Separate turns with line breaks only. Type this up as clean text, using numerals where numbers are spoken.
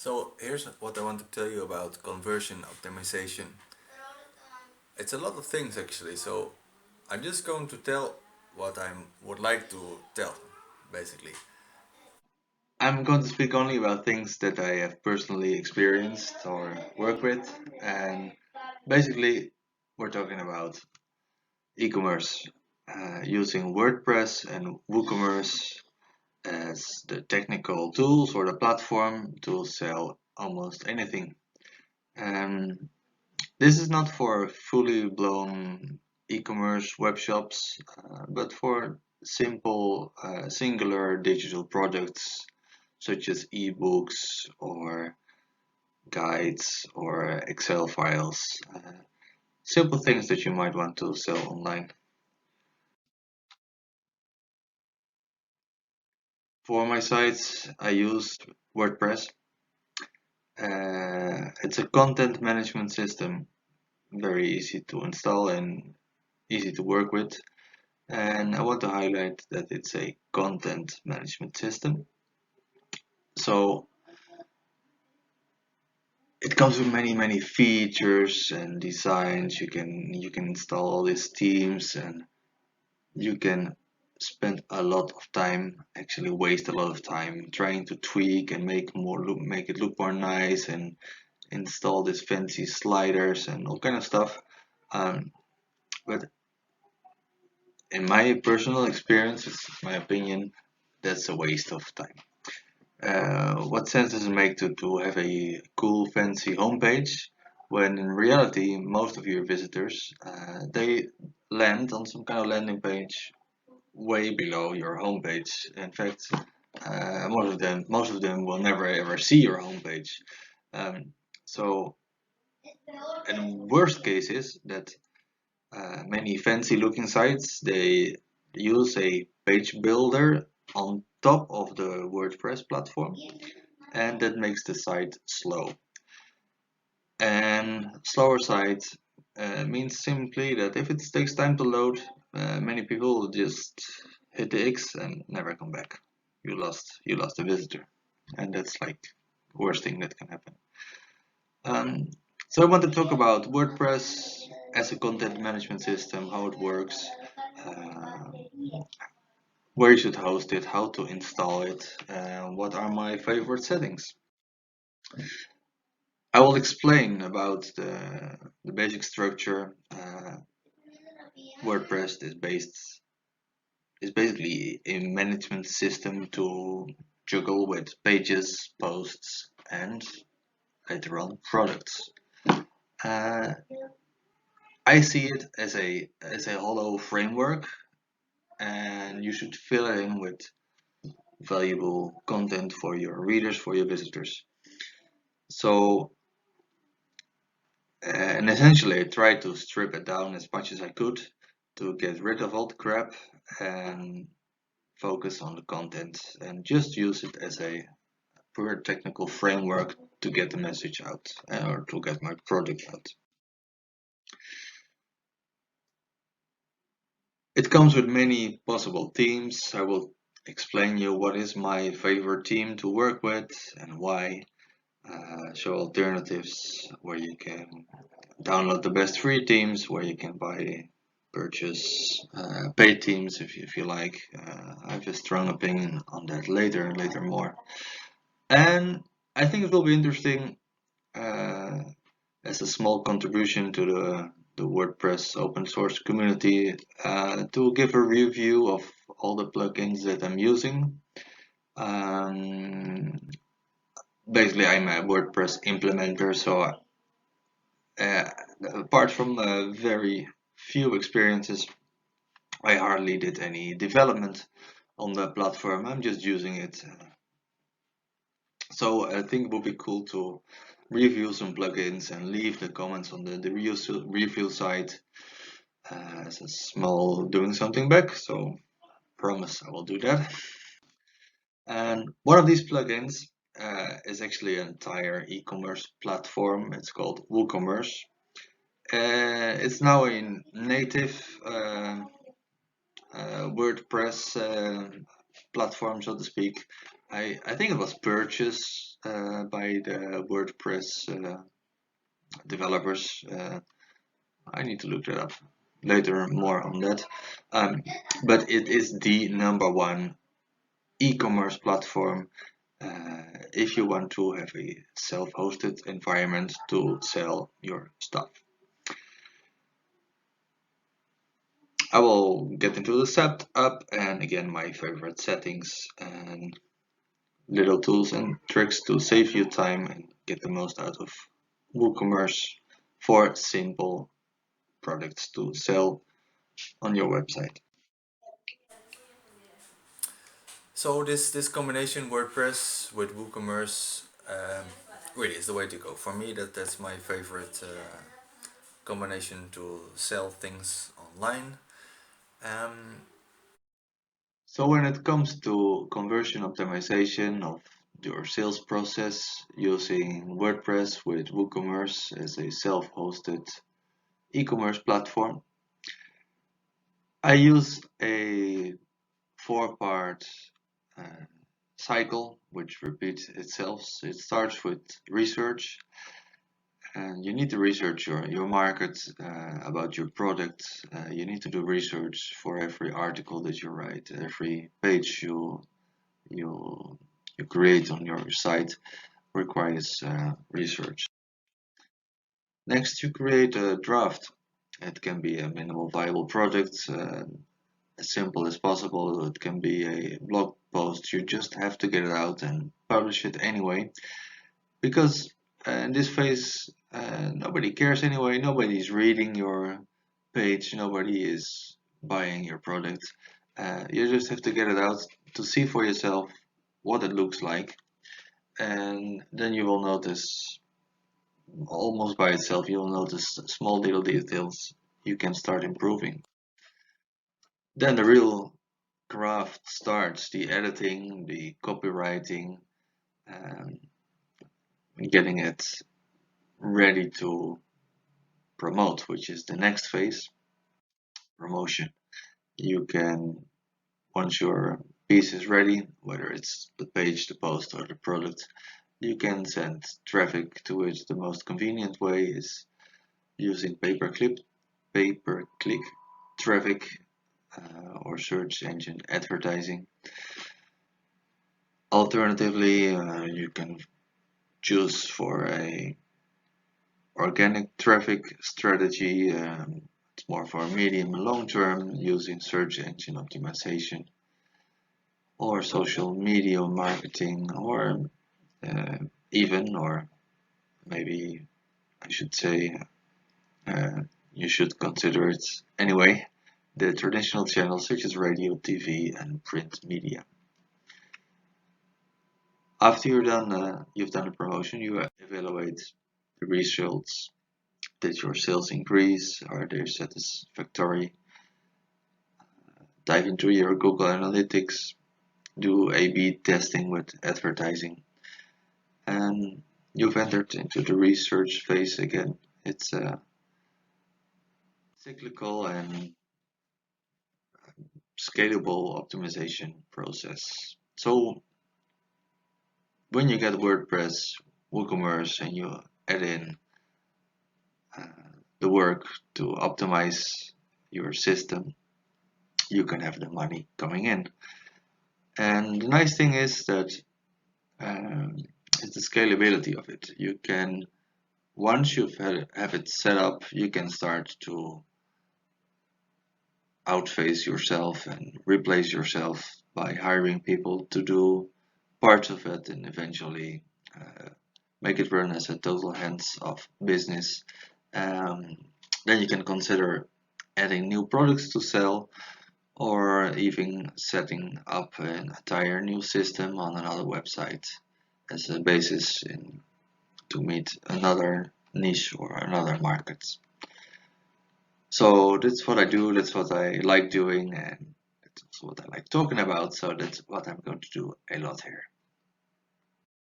So here's what I want to tell you about conversion optimization. It's a lot of things actually. So I'm just going to tell what I would like to tell, basically. I'm going to speak only about things that I have personally experienced or worked with, and basically we're talking about e-commerce using WordPress and WooCommerce as the technical tools or the platform to sell almost anything. And this is not for fully blown e-commerce web shops, but for simple singular digital products such as ebooks or guides or Excel files. Simple things that you might want to sell online. For my sites, I use WordPress. It's a content management system, very easy to install and easy to work with. And I want to highlight that it's a content management system. So it comes with many features and designs. You can install all these themes and you can spend a lot of time, actually waste a lot of time trying to tweak and make it look more nice and install these fancy sliders and all kind of stuff. But in my personal experience, it's my opinion, that's a waste of time. What sense does it make to have a cool, fancy homepage when in reality most of your visitors they land on some kind of landing page way below your homepage. In fact, most of them will never ever see your homepage. Um, so, and worst case is that many fancy looking sites they use a page builder on top of the WordPress platform, and that makes the site slow. And slower site means simply that if it takes time to load, many people will just hit the X and never come back. You lost a visitor, and that's like the worst thing that can happen. Um, so I want to talk about WordPress as a content management system, how it works, uh, where you should host it, how to install it, and what are my favorite settings. I will explain about the basic structure. WordPress is basically a management system to juggle with pages, posts, and later on products. Uh, I see it as a hollow framework, and you should fill it in with valuable content for your readers, for your visitors. So, and essentially, I tried to strip it down as much as I could to get rid of all the crap and focus on the content and just use it as a pure technical framework to get the message out or to get my product out. It comes with many possible themes. I will explain you what is my favorite theme to work with and why. Show alternatives where you can download the best free themes, where you can purchase paid themes if you like. I have a strong opinion on that later more. And I think it will be interesting uh, as a small contribution to the WordPress open source community to give a review of all the plugins that I'm using. Um, Basically, I'm a WordPress implementer, so uh, apart from very few experiences, I hardly did any development on the platform. I'm just using it. So I think it would be cool to review some plugins and leave the comments on the review site as a small doing something back. So promise I will do that. And one of these plugins is actually an entire e-commerce platform. It's called WooCommerce. It's now a native WordPress platform, so to speak.
I think it was purchased by the WordPress developers. I need to look that up later more on that. Um, but it is the number one e-commerce platform if you want to have a self-hosted environment to sell your stuff. I will get into the setup and again my favorite settings and little tools and tricks to save you time and get the most out of WooCommerce for simple products to sell on your website.
So this combination WordPress with WooCommerce really is the way to go. For me, that's my favorite combination to sell things online. Um,
So when it comes to conversion optimization of your sales process using WordPress with WooCommerce as a self-hosted e-commerce platform, I use a four-part uh, cycle which repeats itself. So it starts with research, and you need to research your market, about your product. You need to do research for every article that you write, every page you you create on your site requires research. Next, you create a draft. It can be a minimal viable product, as simple as possible. It can be a blog post. You just have to get it out and publish it anyway, because in this phase, nobody cares anyway. Nobody's reading your page. Nobody is buying your product. You just have to get it out to see for yourself what it looks like, and then you will notice almost by itself, you'll notice small little details you can start improving. Then the real craft starts, the editing, the copywriting, um, getting it ready to promote, which is the next phase, promotion. You can, once your piece is ready, whether it's the page, the post, or the product, you can send traffic to it. The most convenient way is using pay-per-click traffic or search engine advertising. Alternatively, you can choose for a organic traffic strategy. It's more for medium and long term using search engine optimization or social media marketing or uh, even or maybe I should say uh, you should consider it anyway the traditional channels such as radio, TV, and print media. After you've done a promotion, you evaluate the results. Did your sales increase? Are they satisfactory? Dive into your Google Analytics, do A/B testing with advertising, and you've entered into the research phase again. It's a cyclical and scalable optimization process. So when you get WordPress, WooCommerce, and you add in uh, the work to optimize your system, you can have the money coming in. And the nice thing is that um, it's the scalability of it. You can, once have it set up, you can start to outphase yourself and replace yourself by hiring people to do parts of it and eventually uh, make it run as a total hands-off business. Um, then you can consider adding new products to sell or even setting up an entire new system on another website as a basis to meet another niche or another market. So that's what I do, that's what I like doing, and that's what I like talking about, so that's what I'm going to do a lot here.